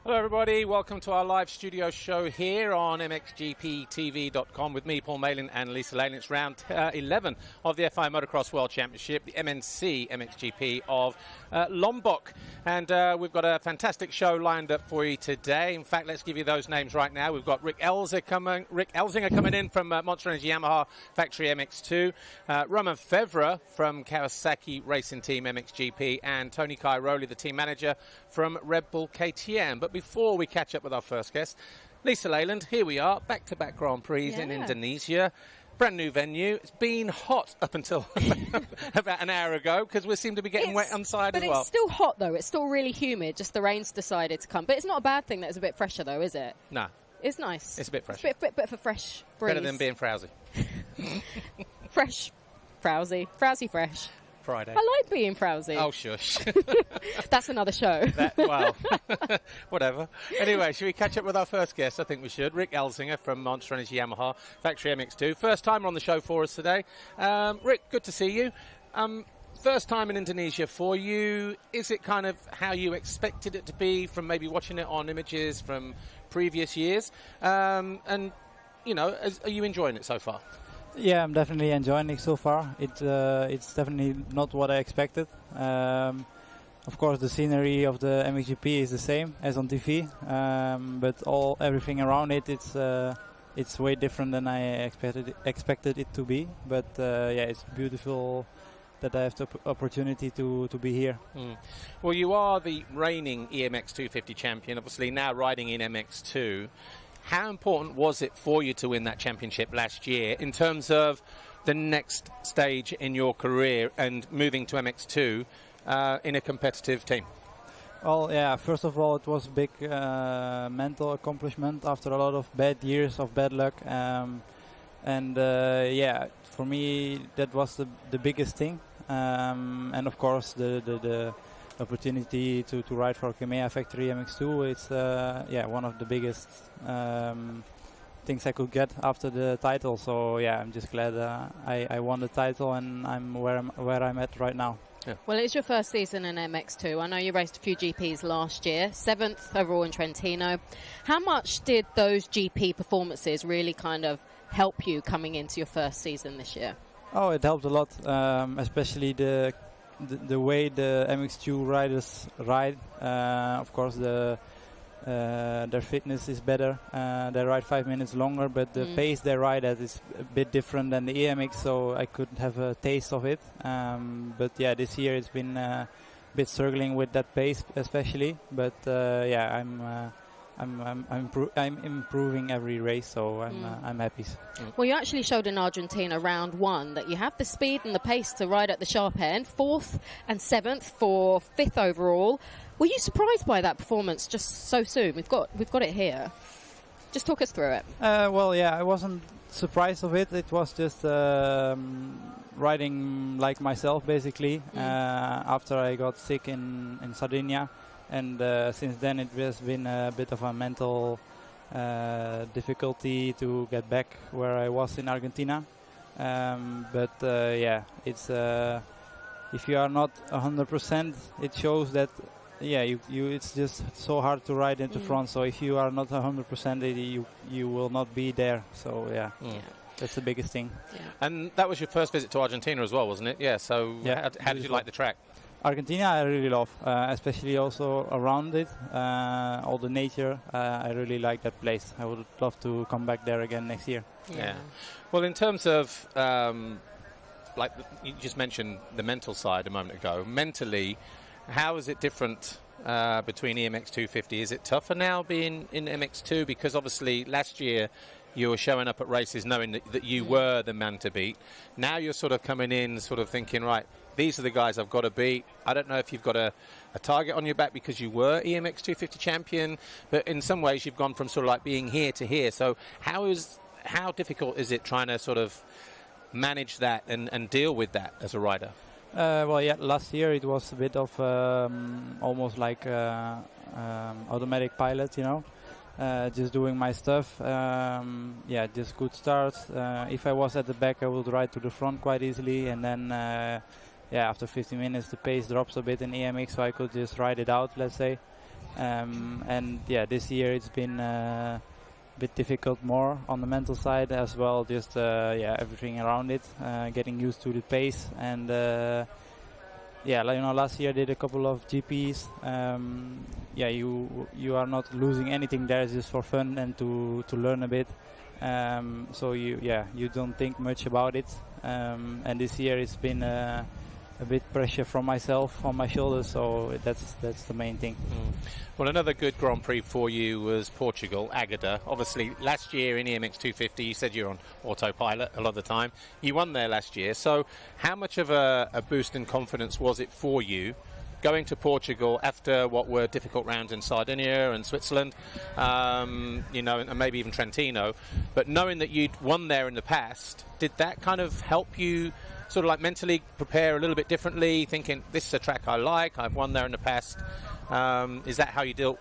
Hello everybody, welcome to our live studio show here on MXGPTV.com with me, Paul Malin, and Lisa Lane. It's round 11 of the FI Motocross World Championship, the MNC MXGP of Lombok. And we've got a fantastic show lined up for you today. In fact, let's give you those names right now. We've got Rick Elzinga coming in from Monster Energy Yamaha Factory MX2, Romain Febvre from Kawasaki Racing Team MXGP, and Tony Cairoli, the team manager from Red Bull KTM. But before we catch up with our first guest, Lisa Leyland, here we are, back-to-back Grand Prix in Indonesia. Brand new venue. It's been hot up until about an hour ago because we seem to be getting wet inside as well. But it's still hot though. It's still really humid. Just the rain's decided to come. But it's not a bad thing that it's a bit fresher though, is it? No. It's nice. It's a bit fresh. It's a bit of a fresh breeze. Better than being frowsy. Fresh. Frowsy. Frowsy fresh. Friday. I like being frowsy. Oh, shush. That's another show. Well, whatever. Anyway, should we catch up with our first guest? I think we should. Rick Elzinga from Monster Energy Yamaha Factory MX2. First timer on the show for us today. Rick, good to see you. First time in Indonesia for you. Is it kind of how you expected it to be from maybe watching it on images from previous years? And, you know, are you enjoying it so far? Yeah, I'm definitely enjoying it so far. It's definitely not what I expected. Of course, the scenery of the MXGP is the same as on TV, but everything around it, it's way different than I expected it to be. But yeah, it's beautiful that I have the opportunity to be here. Well, you are the reigning EMX 250 champion, obviously now riding in MX2. How important was it for you to win that championship last year in terms of the next stage in your career and moving to MX2 in a competitive team? Well, yeah, first of all, it was a big mental accomplishment after a lot of bad years of bad luck. Yeah, for me, that was the biggest thing. And of course, the opportunity to ride for Kemea Factory MX2, it's yeah, one of the biggest things I could get after the title. So yeah, I'm just glad I won the title and I'm where I'm at right now. Yeah. Well, it's your first season in MX2. I know you raced a few GPs last year, 7th overall in Trentino. How much did those GP performances really kind of help you coming into your first season this year? Oh, it helped a lot, especially the way the MX2 riders ride. Of course, their fitness is better. They ride 5 minutes longer, but the pace they ride at is a bit different than the EMX, so I could have a taste of it. But yeah, this year it's been a bit struggling with that pace, especially. But yeah, I'm improving every race, so I'm happy. Well, you actually showed in Argentina round 1 that you have the speed and the pace to ride at the sharp end. 4th and 7th for 5th overall. Were you surprised by that performance just so soon? We've got it here. Just talk us through it. Well, yeah, I wasn't surprised of it. It was just riding like myself, basically. After I got sick in Sardinia. And since then it has been a bit of a mental difficulty to get back where I was in Argentina. But yeah, it's if you are not 100%, it shows that yeah, it's just so hard to ride into front. So if you are not 100%, you will not be there. So yeah. That's the biggest thing. Yeah. And that was your first visit to Argentina as well, wasn't it? Yeah. So yeah, how did you like the track? Argentina I really love, especially also around it, all the nature. I really like that place. I would love to come back there again next year. Yeah. Well, in terms of, like you just mentioned the mental side a moment ago. Mentally, how is it different between EMX 250? Is it tougher now being in MX2? Because obviously last year you were showing up at races knowing that you were the man to beat. Now you're sort of coming in sort of thinking, right, these are the guys I've got to beat. I don't know if you've got a target on your back because you were EMX 250 champion, but in some ways you've gone from sort of like being here to here. So how difficult is it trying to sort of manage that and deal with that as a rider? Well, yeah, last year it was a bit of almost like automatic pilot, you know. Just doing my stuff, yeah, just good starts. If I was at the back, I would ride to the front quite easily, and then yeah, after 50 minutes the pace drops a bit in EMX, so I could just ride it out, let's say. And yeah, this year it's been a bit difficult, more on the mental side as well. Just yeah, everything around it, getting used to the pace, and yeah, like, you know, last year I did a couple of GPs. Yeah, you are not losing anything there; it's just for fun and to learn a bit. So you don't think much about it. And this year it's been a bit pressure from myself on my shoulders, so that's the main thing. Well, another good Grand Prix for you was Portugal, Agada. Obviously, last year in EMX 250, you said you're on autopilot a lot of the time. You won there last year, so how much of a boost in confidence was it for you going to Portugal after what were difficult rounds in Sardinia and Switzerland, you know, and maybe even Trentino, but knowing that you'd won there in the past, did that kind of help you sort of like mentally prepare a little bit differently, thinking this is a track I like, I've won there in the past? Is that how you dealt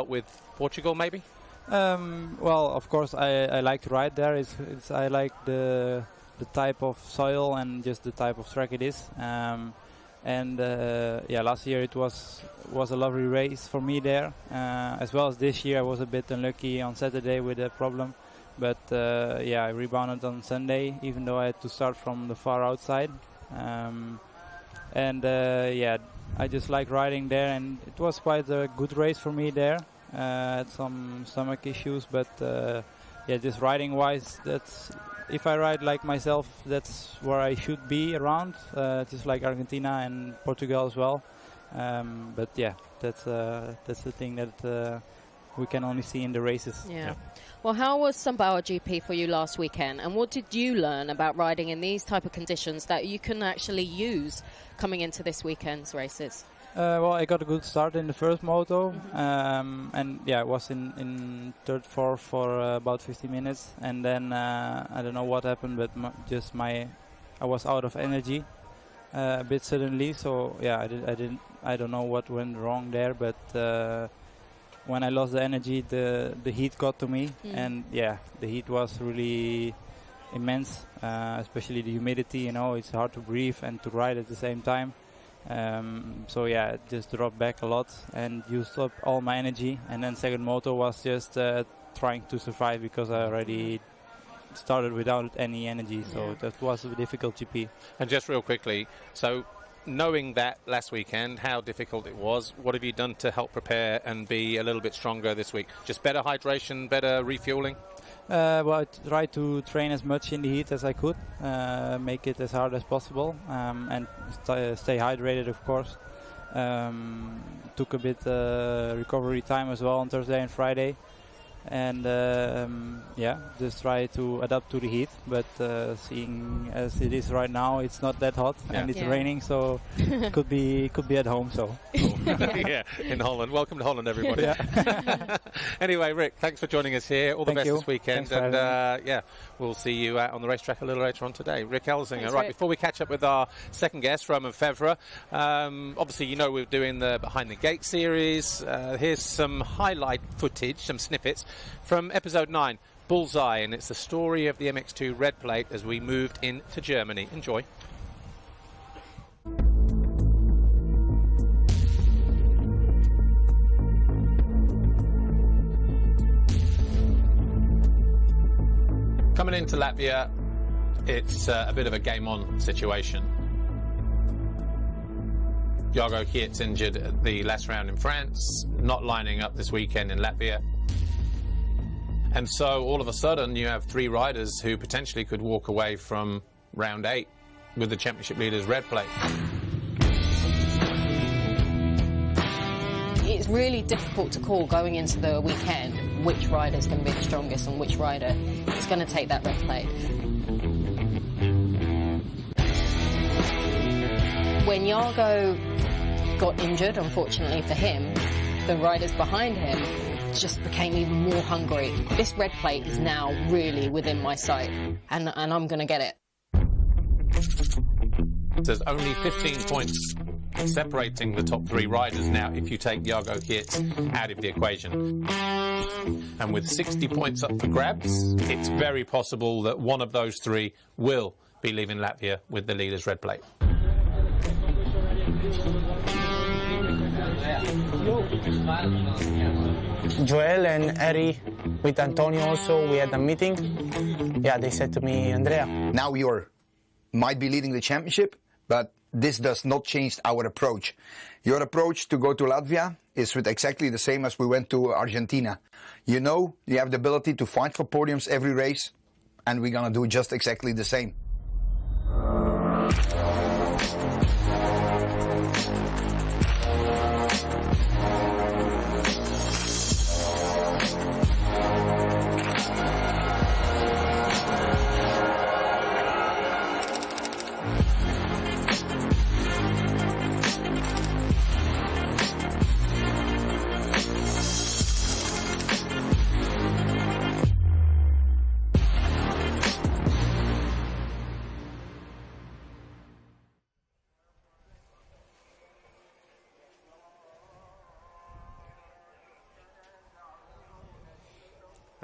with Portugal, maybe? Well, of course, I like to ride there. I like the type of soil and just the type of track it is. And yeah, last year it was a lovely race for me there, as well as this year I was a bit unlucky on Saturday with a problem. But yeah, I rebounded on Sunday, even though I had to start from the far outside. And yeah, I just like riding there, and it was quite a good race for me there. Had some stomach issues, but yeah, just riding-wise, that's, if I ride like myself, that's where I should be around, just like Argentina and Portugal as well. But yeah, that's the thing that we can only see in the races. Yeah. Well, how was Sambao GP for you last weekend, and what did you learn about riding in these type of conditions that you can actually use coming into this weekend's races? Well, I got a good start in the first moto, and yeah, I was in third, fourth for about 50 minutes, and then I don't know what happened, but I was out of energy a bit suddenly. So yeah, I don't know what went wrong there, but when I lost the energy, the heat got to me, and yeah, the heat was really immense, especially the humidity. You know, it's hard to breathe and to ride at the same time. So yeah, it just dropped back a lot and used up all my energy. And then second moto was just trying to survive, because I already started without any energy. So that was a difficult GP. And just real quickly, so knowing that last weekend, how difficult it was, what have you done to help prepare and be a little bit stronger this week? Just better hydration, better refueling? Well, I tried to train as much in the heat as I could, make it as hard as possible, and stay hydrated, of course. Took a bit recovery time as well on Thursday and Friday, and yeah, just try to adapt to the heat. But seeing as it is right now, it's not that hot, and it's raining, so could be at home. So yeah, in Holland. Welcome to Holland, everybody. Anyway, Rick, thanks for joining us here. All the best this weekend, and yeah, we'll see you out on the racetrack a little later on today. Rick Elzinga. Right, before we catch up with our second guest, Romain Febvre, obviously you know we're doing the Behind the Gate series. Here's some highlight footage, some snippets from episode 9, Bullseye, and it's the story of the MX2 red plate as we moved into Germany. Enjoy. Coming into Latvia, it's a bit of a game-on situation. Jago Kiet's injured at the last round in France, not lining up this weekend in Latvia. And so all of a sudden you have 3 riders who potentially could walk away from round 8 with the championship leader's red plate. It's really difficult to call going into the weekend which rider is going to be the strongest and which rider is going to take that red plate. When Jago got injured, unfortunately for him, the riders behind him just became even more hungry. This red plate is now really within my sight, and I'm going to get it. There's only 15 points separating the top 3 riders now if you take Jago Kiet out of the equation. And with 60 points up for grabs, it's very possible that one of those 3 will be leaving Latvia with the leader's red plate. Joel and Eri, with Antonio also, we had a meeting. Yeah, they said to me, Andrea. Now you might be leading the championship, but this does not change our approach. Your approach to go to Latvia is with exactly the same as we went to Argentina. You know you have the ability to fight for podiums every race, and we're going to do just exactly the same.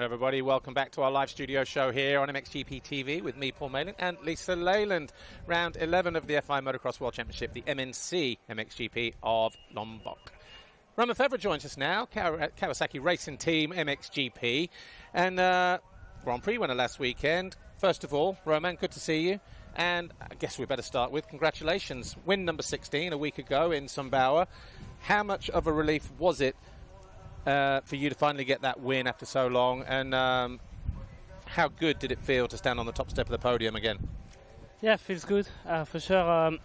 Everybody, welcome back to our live studio show here on MXGP TV with me, Paul Malin, and Lisa Leyland. Round 11 of the FI Motocross World Championship, the MNC MXGP of Lombok. Romain Febvre joins us now, Kawasaki Racing Team MXGP, and Grand Prix winner last weekend. First of all, Romain, good to see you. And I guess we better start with congratulations. Win number 16 a week ago in Sumbawa. How much of a relief was it for you to finally get that win after so long, and how good did it feel to stand on the top step of the podium again? Yeah, it feels good for sure.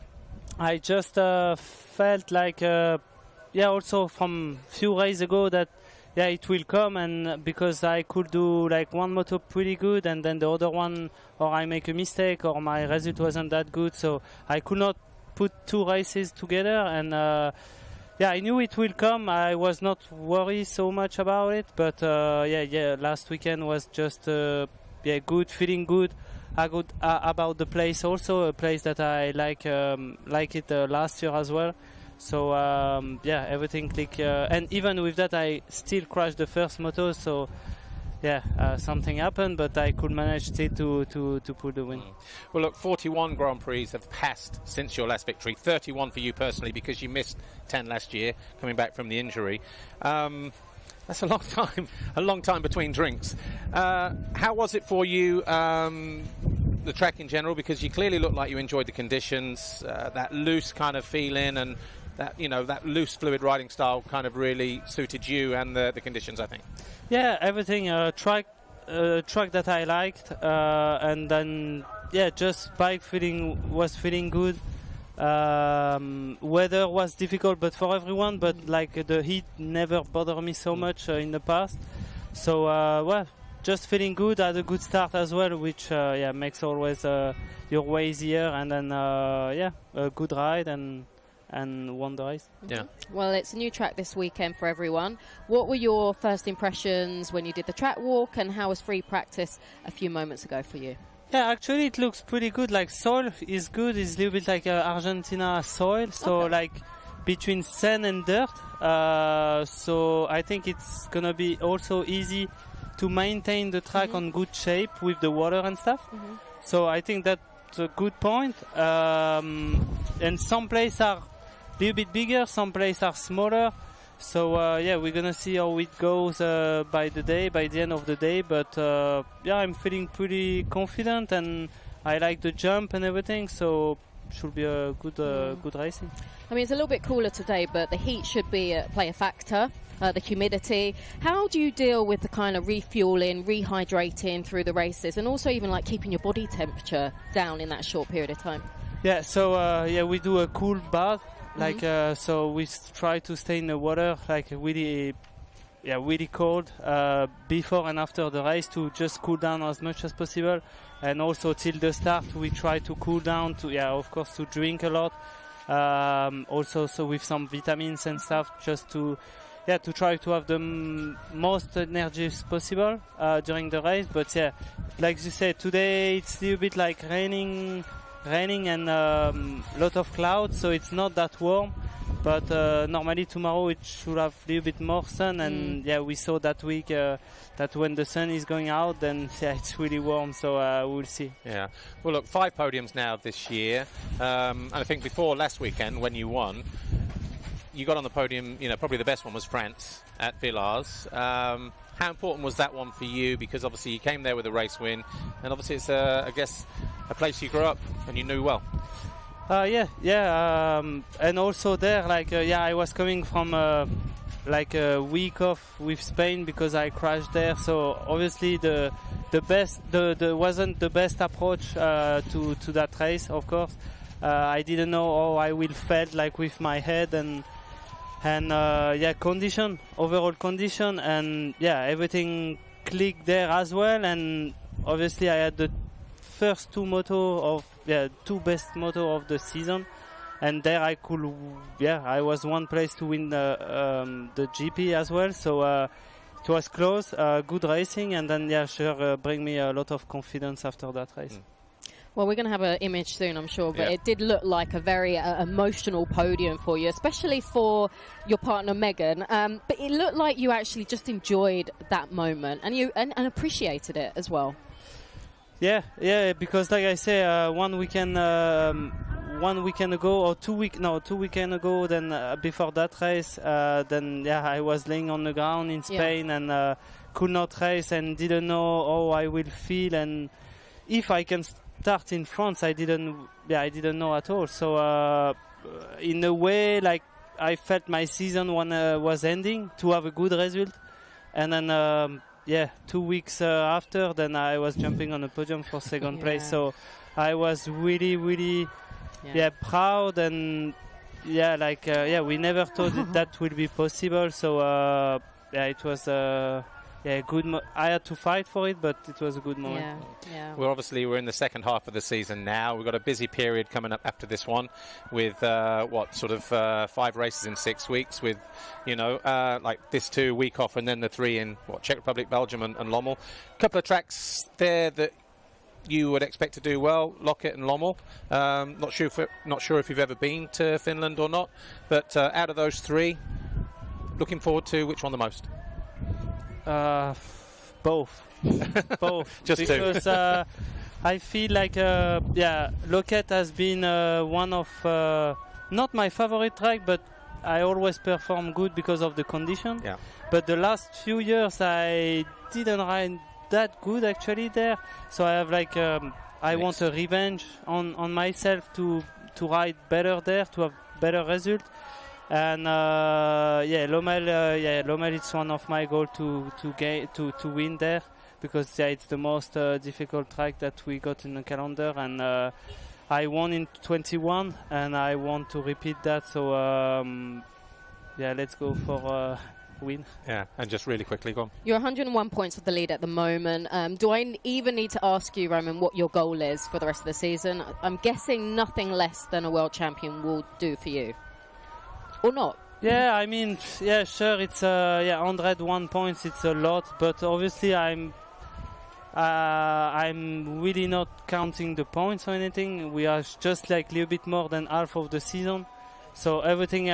I just felt like, also from few races ago that it will come, and because I could do like one moto pretty good and then the other one, or I make a mistake or my result wasn't that good, so I could not put two races together, and I knew it will come. I was not worried so much about it, but last weekend was just good, feeling good. About the place also, a place that I like it last year as well. So everything clicked, and even with that, I still crashed the first moto. So something happened, but I could manage still to pull the win. Well, look, 41 Grand Prix have passed since your last victory. 31 for you personally, because you missed 10 last year, coming back from the injury. That's a long time between drinks. How was it for you, the track in general? Because you clearly looked like you enjoyed the conditions, that loose kind of feeling, and that loose fluid riding style kind of really suited you and the conditions, I think. Yeah, everything, track that I liked, and then just bike was feeling good. Weather was difficult, but for everyone, but like the heat never bothered me so much in the past. So just feeling good. Had a good start as well, which makes always your way easier, and then a good ride and won the race. Yeah. Well, it's a new track this weekend for everyone. What were your first impressions when you did the track walk, and how was free practice a few moments ago for you? Yeah, actually it looks pretty good. Like soil is good. It's a little bit like Argentina soil, so like between sand and dirt. So I think it's gonna be also easy to maintain the track on good shape with the water and stuff. So I think that's a good point. And some places are a little bit bigger, some places are smaller. So we're gonna see how it goes by the end of the day. But I'm feeling pretty confident, and I like the jump and everything. So should be a good racing. I mean, it's a little bit cooler today, but the heat should play a factor. The humidity. How do you deal with the kind of refueling, rehydrating through the races, and also even like keeping your body temperature down in that short period of time? Yeah. So we do a cool bath. Like so we try to stay in the water like really cold before and after the race to just cool down as much as possible, and also till the start we try to cool down to of course to drink a lot, also so with some vitamins and stuff, just to try to have the most energy possible during the race. But like you said, today it's a little bit like raining and lot of clouds, so it's not that warm, but normally tomorrow it should have a little bit more sun, and we saw that week that when the sun is going out, then it's really warm, so we'll see. Yeah, well look, 5 podiums now this year, and I think before last weekend when you won, you got on the podium, probably the best one was France at Villars. How important was that one for you? Because obviously you came there with a race win, and obviously it's, I guess, a place you grew up and you knew well. And also there, I was coming from a week off with Spain because I crashed there. So obviously the wasn't the best approach to that race. Of course, I didn't know how I will felt like with my head and overall condition, and everything clicked there as well. And obviously I had the first two best moto of the season, and there I was one place to win the GP as well. So it was close, good racing, and then bring me a lot of confidence after that race. Well, we're going to have an image soon, I'm sure, but it did look like a very emotional podium for you, especially for your partner Megan. But it looked like you actually just enjoyed that moment and appreciated it as well. Yeah, because like I say, 1 weekend ago, or 2 weekends ago, then before that race, I was laying on the ground in Spain and could not race and didn't know how I will feel and if I can start in France. I didn't know at all. So in a way, like I felt my season was ending to have a good result, and then 2 weeks after, then I was jumping on the podium for second place. So I was really, really proud, and we never thought that would be possible. So it was good. I had to fight for it, but it was a good moment. Well, obviously we're in the second half of the season now. We've got a busy period coming up after this one with 5 races in 6 weeks, with like this 2 week off and then the 3 in Czech Republic, Belgium and Lommel. A couple of tracks there that you would expect to do well, Loket and Lommel. Not sure if you've ever been to Finland or not, but out of those 3, looking forward to which one the most? Both. Just because I feel like Loket has been one of not my favorite track, but I always perform good because of the condition. But the last few years I didn't ride that good actually there, so I have I want a revenge on myself to ride better there, to have better result. And Lommel it's one of my goals to win there, because it's the most difficult track that we got in the calendar, and I won in 21 and I want to repeat that. So let's go for win. And just really quickly, go on. You're 101 points of the lead at the moment. Do I even need to ask you, Romain, what your goal is for the rest of the season? I'm guessing nothing less than a world champion will do for you. Or not? Yeah, I mean, sure, it's 101 points, it's a lot, but obviously I'm really not counting the points or anything. We are just like a little bit more than half of the season, so everything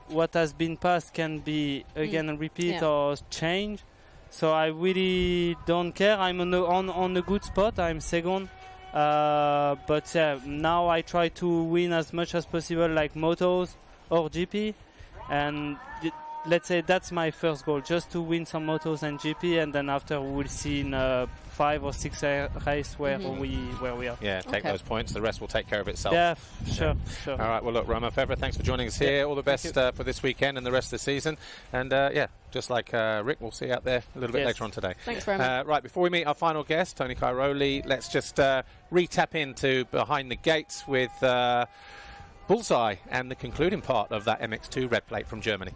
what has been passed can be again repeat or change. So I really don't care. I'm on a good spot. I'm second. But now I try to win as much as possible, like motos or GP, and let's say that's my first goal, just to win some motos and GP, and then after we'll see in 5 or 6 race where we are. Take those points, the rest will take care of itself. Sure. All right, well look, Romain Febvre, thanks for joining us here. All the best for this weekend and the rest of the season, and just like Rick, we'll see you out there a little bit later on today. Thanks very much. Right, before we meet our final guest, Tony Cairoli, let's just re-tap into Behind the Gates with Bullseye and the concluding part of that MX2 red plate from Germany.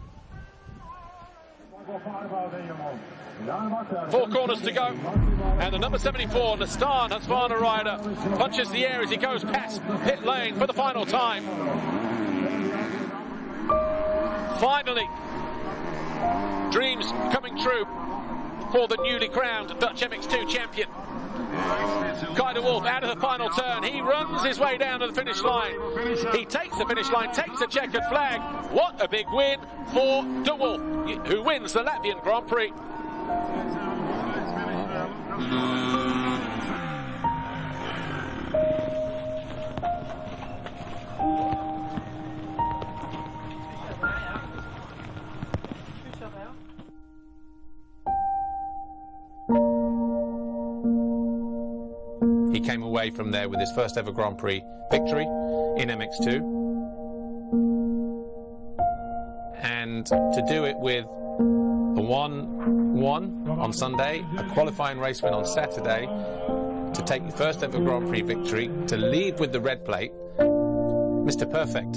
4 corners to go, and the number 74, Nastan Husqvarna rider, punches the air as he goes past pit lane for the final time. Finally, dreams coming true for the newly crowned Dutch MX2 champion. Guy de Wolf out of the final turn. He runs his way down to the finish line. He takes the finish line, takes the checkered flag. What a big win for de Wolf, who wins the Latvian Grand Prix. away from there with his first ever Grand Prix victory in MX2. And to do it with a 1-1 on Sunday, a qualifying race win on Saturday, to take your first ever Grand Prix victory, to lead with the red plate, Mr. Perfect,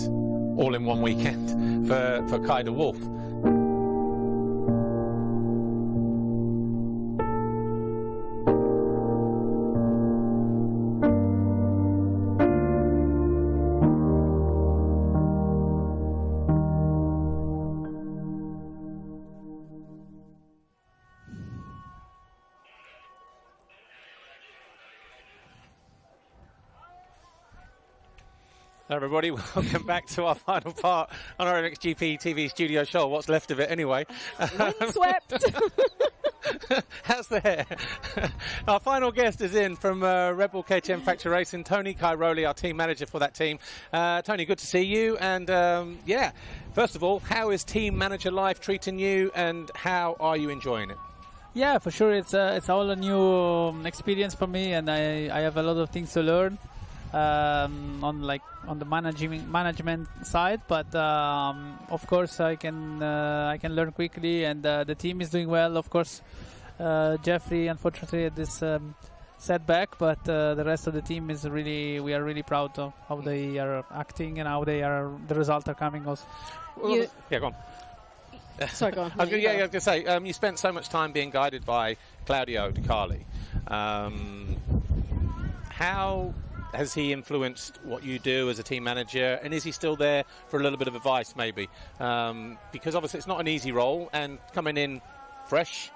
all in one weekend for Kai de Wolf. Everybody, welcome back to our final part on our MXGP TV studio show. What's left of it, anyway. Windswept. How's the hair? Our final guest is in from Red Bull KTM Factory Racing, Tony Cairoli, our team manager for that team. Tony, good to see you. And yeah, first of all, how is team manager life treating you, and how are you enjoying it? Yeah, for sure. It's all a new experience for me, and I have a lot of things to learn. On the management side, but of course I can learn quickly, and the team is doing well. Of course, Jeffrey unfortunately had this setback, but the rest of the team is we are really proud of how they are acting and how the results are coming also. Yeah, go on. Sorry, go on. I was going to say, you spent so much time being guided by Claudio Di Carli. How has he influenced what you do as a team manager, and is he still there for a little bit of advice, maybe? Because obviously it's not an easy role, and coming in fresh,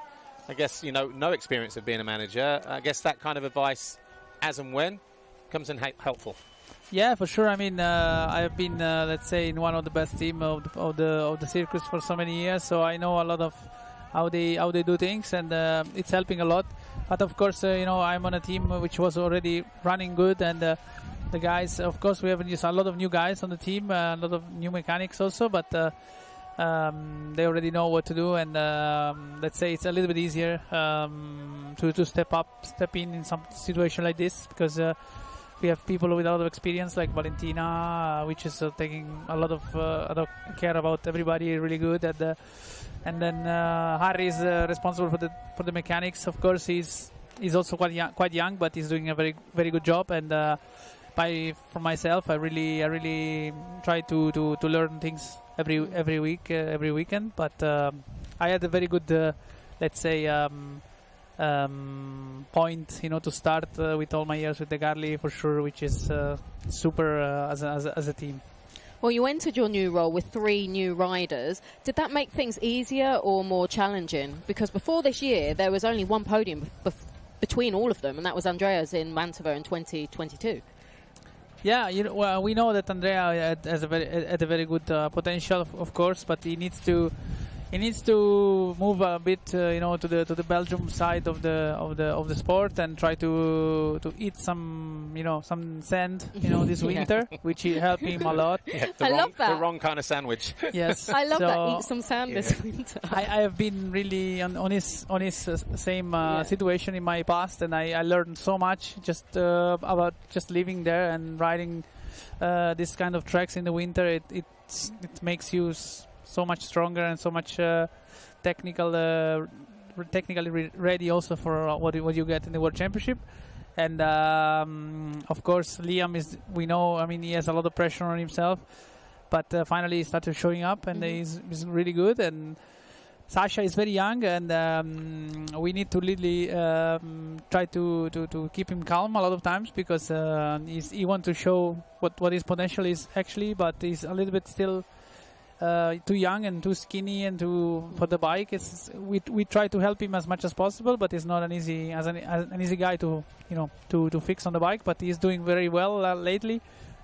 I guess, no experience of being a manager, I guess that kind of advice, as and when, comes in helpful. Yeah, for sure. I mean, I have been, let's say, in one of the best teams of the circus for so many years, so I know a lot of how they do things, and it's helping a lot. But of course, I'm on a team which was already running good, and the guys, of course, we have a lot of new guys on the team, a lot of new mechanics also, but they already know what to do, and let's say it's a little bit easier to step in some situation like this, because we have people with a lot of experience like Valentina, which is taking a lot of care about everybody, really good. And then Harry is responsible for the mechanics. Of course, he's also quite young, but he's doing a very very good job. And for myself, I really try to learn things every week, every weekend. But I had a very good, let's say, point, to start with all my years with the Garli, for sure, which is super as a team. Well, you entered your new role with 3 new riders. Did that make things easier or more challenging? Because before this year, there was only one podium between all of them, and that was Andrea's in Mantova in 2022. Yeah, well, we know that Andrea had a very good potential, of course, but he needs to move a bit, to the Belgium side of the sport, and try to eat some sand, this winter, which helped him a lot. Yeah, I love that. The wrong kind of sandwich. Yes, I love that. Eat some sand this winter. I have been really on his same situation in my past, and I learned so much just about just living there and riding this kind of tracks in the winter. It makes you so much stronger and so much technically ready also for what you get in the World Championship. And of course, Liam we know, he has a lot of pressure on himself, but finally he started showing up, and he's really good. And Sasha is very young, and we need to really try to keep him calm a lot of times, because he wants to show what his potential is actually, but he's a little bit still too young and too skinny and for the bike. We try to help him as much as possible, but it's not an easy guy to fix on the bike. But he's doing very well lately,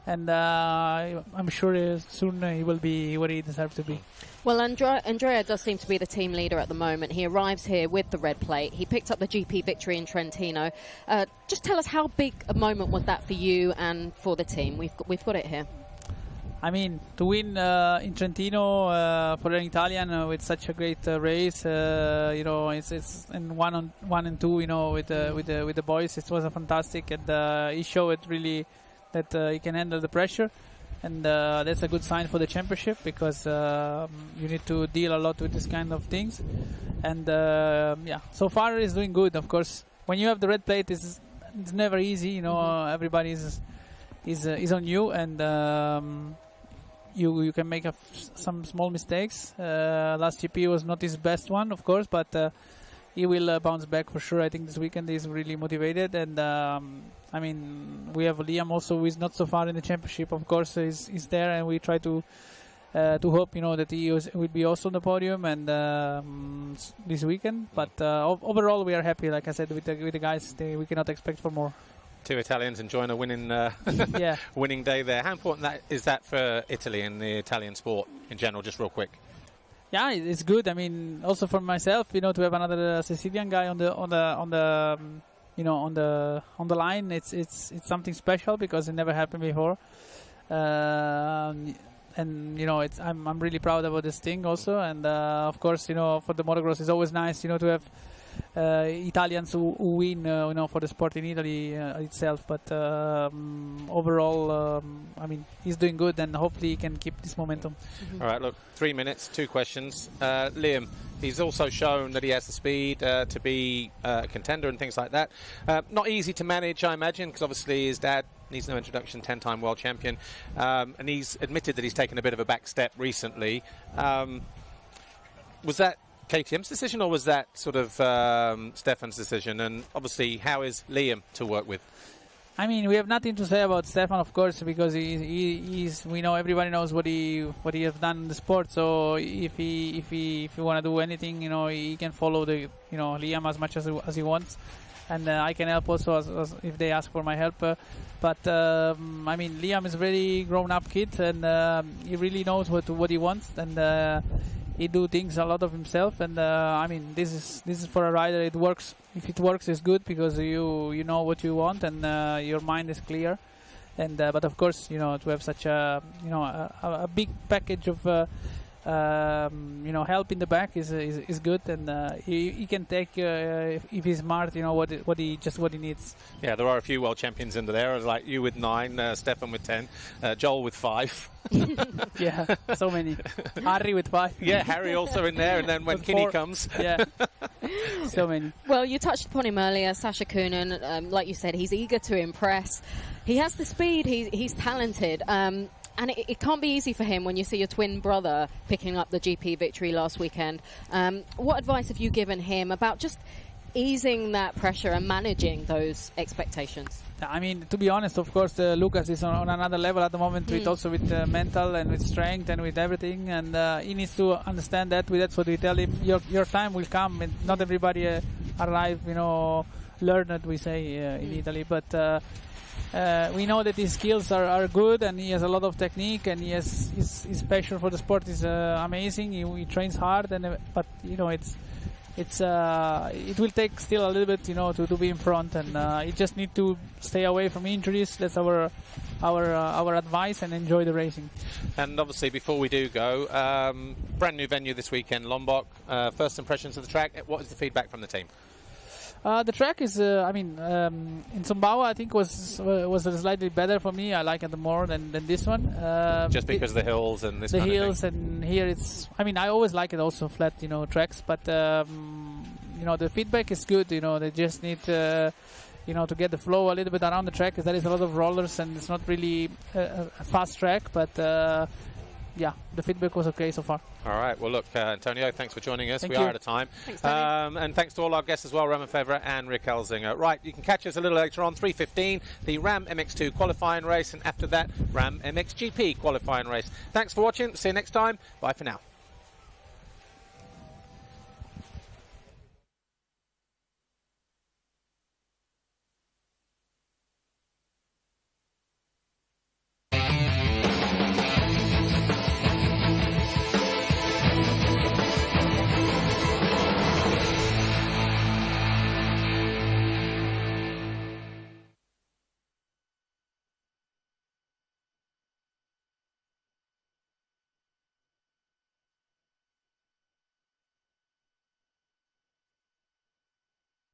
and I'm sure soon he will be where he deserves to be. Well, Andrea does seem to be the team leader at the moment. He arrives here with the red plate. He picked up the GP victory in Trentino. Just tell us, how big a moment was that for you and for the team? We've got it here. I mean, to win in Trentino for an Italian with such a great race, you know, it's in 1 and 2, you know, with the boys, it was a fantastic, and he showed really that he can handle the pressure, and that's a good sign for the championship, because you need to deal a lot with this kind of things, and yeah, so far he's doing good. Of course, when you have the red plate, it's never easy, you know. Everybody is on you, and you can make some small mistakes. Last GP was not his best one, of course, but he will bounce back for sure. I think this weekend he's really motivated, and I mean, we have Liam also, who is not so far in the championship. Of course, is there, and we try to hope, you know, that he will be also on the podium and this weekend. But overall, we are happy. Like I said, with the guys, we cannot expect for more. 2 Italians enjoying a winning yeah. winning day there. How important is that for Italy and the Italian sport in general? Just real quick. Yeah, it's good. I mean, also for myself, you know, to have another Sicilian guy on the you know, on the line, it's something special, because it never happened before. And you know, I'm really proud about this thing also. And of course, you know, for the motocross, it's always nice, you know, to have Italians who win, you know, for the sport in Italy itself. But overall, I mean, he's doing good, and hopefully he can keep this momentum. All right, look, 3 minutes, 2 questions. Liam, he's also shown that he has the speed to be a contender and things like that. Not easy to manage, I imagine, because obviously his dad needs no introduction, 10-time world champion, and he's admitted that he's taken a bit of a back step recently. Was that KTM's decision, or was that sort of Stefan's decision? And obviously, how is Liam to work with? I mean, we have nothing to say about Stefan, of course, because he's we know, everybody knows what he has done in the sport. So if he want to do anything, you know, he can follow the, you know, Liam as much as he wants, and I can help also as if they ask for my help. But I mean, Liam is a very grown-up kid, and he really knows what he wants, and he do things a lot of himself. And I mean, this is for a rider. It works. If it works, it's good, because you know what you want, and your mind is clear. And but of course, you know, to have such a, you know, a big package of you know, help in the back is good, and he can take if he's smart, you know, what he needs. Yeah, there are a few world champions in there, like you with 9, Stefan with 10, Joel with 5. Yeah, so many. Harry with 5. Yeah, Harry also in there, and then when Kinney comes. Yeah, so many. Well, you touched upon him earlier, Sasha Coonan. Like you said, he's eager to impress. He has the speed. He's talented. And it can't be easy for him when you see your twin brother picking up the GP victory last weekend. What advice have you given him about just easing that pressure and managing those expectations? I mean, to be honest, of course, Lucas is on another level at the moment, with mental and with strength and with everything, and he needs to understand that. That's what we tell him. Your time will come, and not everybody arrive, you know, learned, we say in Italy, but we know that his skills are good, and he has a lot of technique, and he has his passion for the sport is amazing. He trains hard, and but you know, it will take still a little bit, you know, to be in front, and he just need to stay away from injuries. That's our advice, and enjoy the racing. And obviously, before we do go, brand new venue this weekend, Lombok. First impressions of the track. What is the feedback from the team? The track is, I mean, in Sumbawa, I think was slightly better for me. I like it more than this one. Just because of the hills and this the kind hills, of thing. and here it's. I mean, I always like it also flat, you know, tracks. But you know, the feedback is good. You know, they just need, you know, to get the flow a little bit around the track, because there is a lot of rollers, and it's not really a fast track. But yeah, the feedback was okay so far. All right. Well, look, Antonio, thanks for joining us. We you. are out of time. Thanks, Tony. And thanks to all our guests as well, Romain Febvre and Rick Elzinga. Right, you can catch us a little later on, 3:15, the Ram MX2 qualifying race, and after that, Ram MXGP qualifying race. Thanks for watching. See you next time. Bye for now.